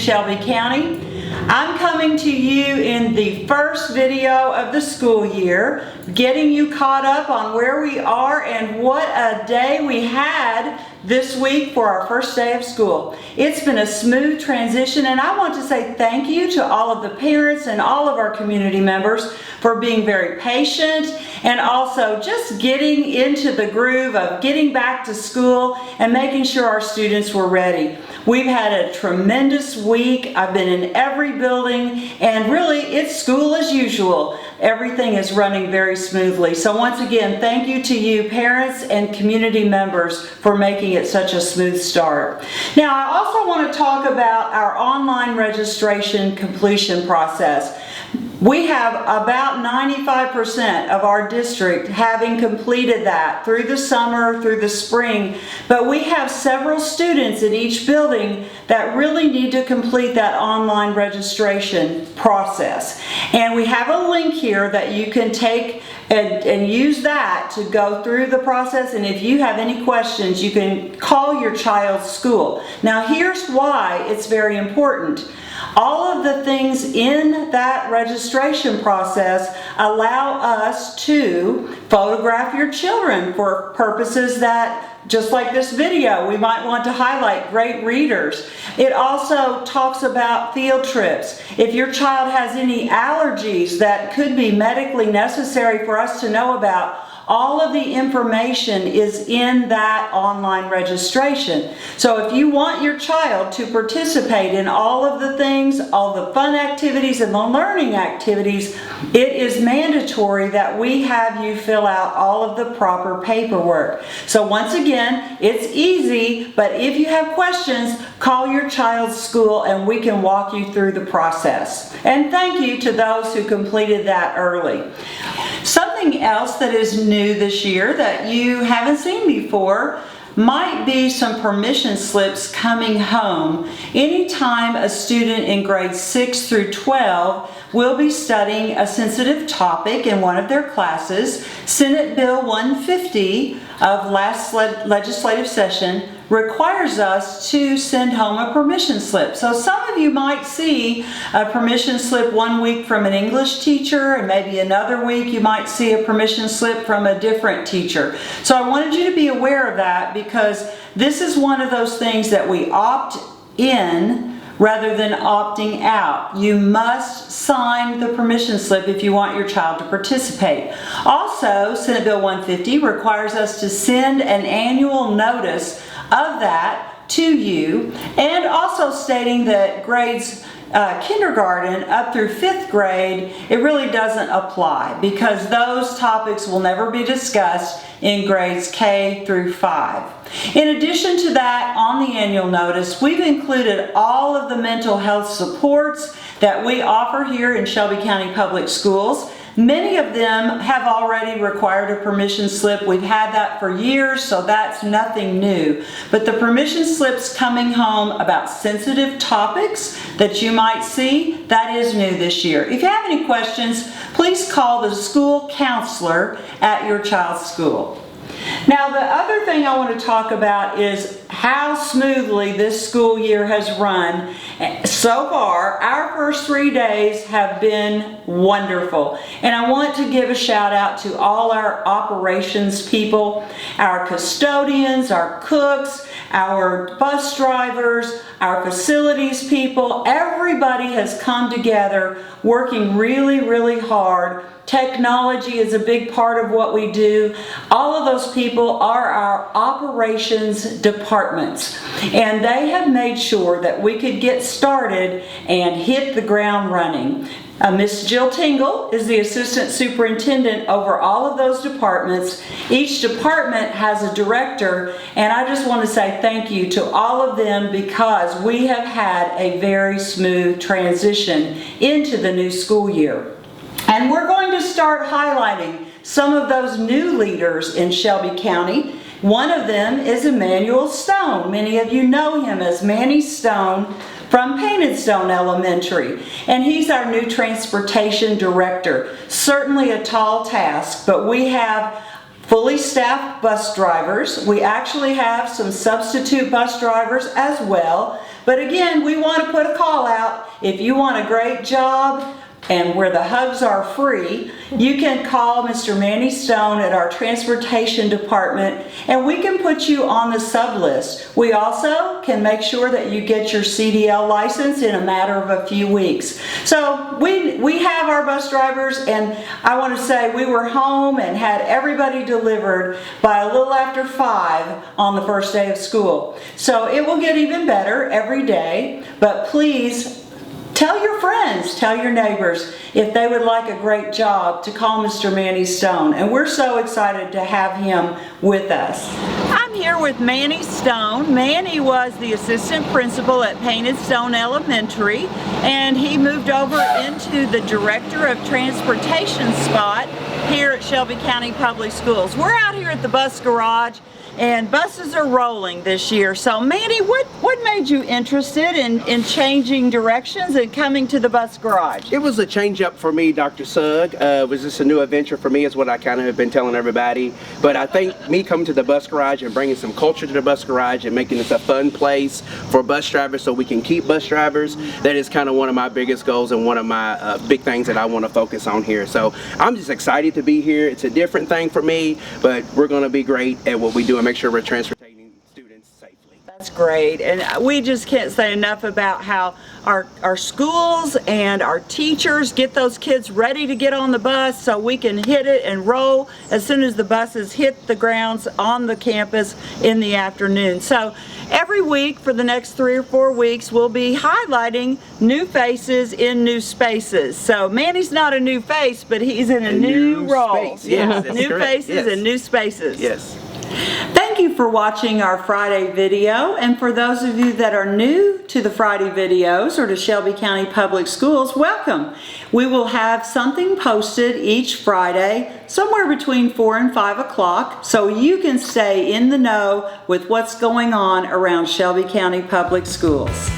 Shelby County. I'm coming to you in the first video of the school year, getting you caught up on where we are and what a day we had this week for our first day of school. It's been a smooth transition, and I want to say thank you to all of the parents and all of our community members for being very patient and also just getting into the groove of getting back to school and making sure our students were ready. We've had a tremendous week. I've been in every building, and really it's school as usual. Everything is running very smoothly. So once again, thank you to you parents and community members for making it such a smooth start. Now, I also want to talk about our online registration completion process. We have about 95% of our district having completed that through the summer, through the spring, but we have several students in each building that really need to complete that online registration process. And we have a link here that you can take and use that to go through the process, and if you have any questions, you can call your child's school. Now, here's why it's very important. All of the things in that registration process allow us to photograph your children for purposes that, just like this video, we might want to highlight great readers. It also talks about field trips. If your child has any allergies that could be medically necessary for us to know about, all of the information is in that online registration. So if you want your child to participate in all of the things, all the fun activities and the learning activities, it is mandatory that we have you fill out all of the proper paperwork. So once again, it's easy, but if you have questions, call your child's school and we can walk you through the process. And thank you to those who completed that early. Something else that is new this year that you haven't seen before might be some permission slips coming home. Anytime a student in grades 6 through 12 will be studying a sensitive topic in one of their classes, Senate Bill 150 of last legislative session requires us to send home a permission slip. So some of you might see a permission slip one week from an English teacher, and maybe another week you might see a permission slip from a different teacher. So I wanted you to be aware of that, because this is one of those things that we opt in rather than opting out. You must sign the permission slip if you want your child to participate. Also, Senate Bill 150 requires us to send an annual notice of that to you, and also stating that grades kindergarten up through 5th grade, it really doesn't apply, because those topics will never be discussed in grades K through 5. In addition to that, on the annual notice, we've included all of the mental health supports that we offer here in Shelby County Public Schools. Many of them have already required a permission slip. We've had that for years, so that's nothing new. But the permission slips coming home about sensitive topics that you might see, that is new this year. If you have any questions, please call the school counselor at your child's school. Now, the other thing I want to talk about is how smoothly this school year has run. So far, our first 3 days have been wonderful. And I want to give a shout out to all our operations people, our custodians, our cooks, our bus drivers, our facilities people. Everybody has come together working really, really hard. Technology is a big part of what we do. All of those people are our operations departments, and they have made sure that we could get started and hit the ground running. Miss Jill Tingle is the assistant superintendent over all of those departments. Each department has a director, and I just want to say thank you to all of them, because we have had a very smooth transition into the new school year. And we're going to start highlighting some of those new leaders in Shelby County. One of them is Emmanuel Stone. Many of you know him as Manny Stone from Painted Stone Elementary, and he's our new transportation director. Certainly a tall task, but we have fully staffed bus drivers. We actually have some substitute bus drivers as well. But again, we want to put a call out. If you want a great job, and where the hugs are free, you can call Mr. Manny Stone at our transportation department and we can put you on the sub list. We also can make sure that you get your CDL license in a matter of a few weeks. So we have our bus drivers, and I want to say we were home and had everybody delivered by a little after 5 on the first day of school. So it will get even better every day, but please tell your friends, tell your neighbors if they would like a great job to call Mr. Manny Stone. And we're so excited to have him with us. I'm here with Manny Stone. Manny was the assistant principal at Painted Stone Elementary, and he moved over into the director of transportation spot here at Shelby County Public Schools. We're out here at the bus garage, and buses are rolling this year. So Manny, what made you interested in changing directions and coming to the bus garage? It was a change up for me, Dr. Sugg. It was just a new adventure for me, is what I kind of have been telling everybody. But I think me coming to the bus garage and bringing some culture to the bus garage and making this a fun place for bus drivers so we can keep bus drivers, that is kind of one of my biggest goals and one of my big things that I want to focus on here. So I'm just excited to be here. It's a different thing for me, but we're going to be great at what we do and make sure we're transporting students safely. That's great, and we just can't say enough about how our schools and our teachers get those kids ready to get on the bus so we can hit it and roll as soon as the buses hit the grounds on the campus in the afternoon. So every week for the next 3 or 4 weeks, we'll be highlighting new faces in new spaces. So Manny's not a new face, but he's in a new role. Space. Yes, that's new correct. faces Yes. and new spaces. Yes. Thank you for watching our Friday video, and for those of you that are new to the Friday videos or to Shelby County Public Schools, welcome. We will have something posted each Friday somewhere between 4 and 5 o'clock so you can stay in the know with what's going on around Shelby County Public Schools.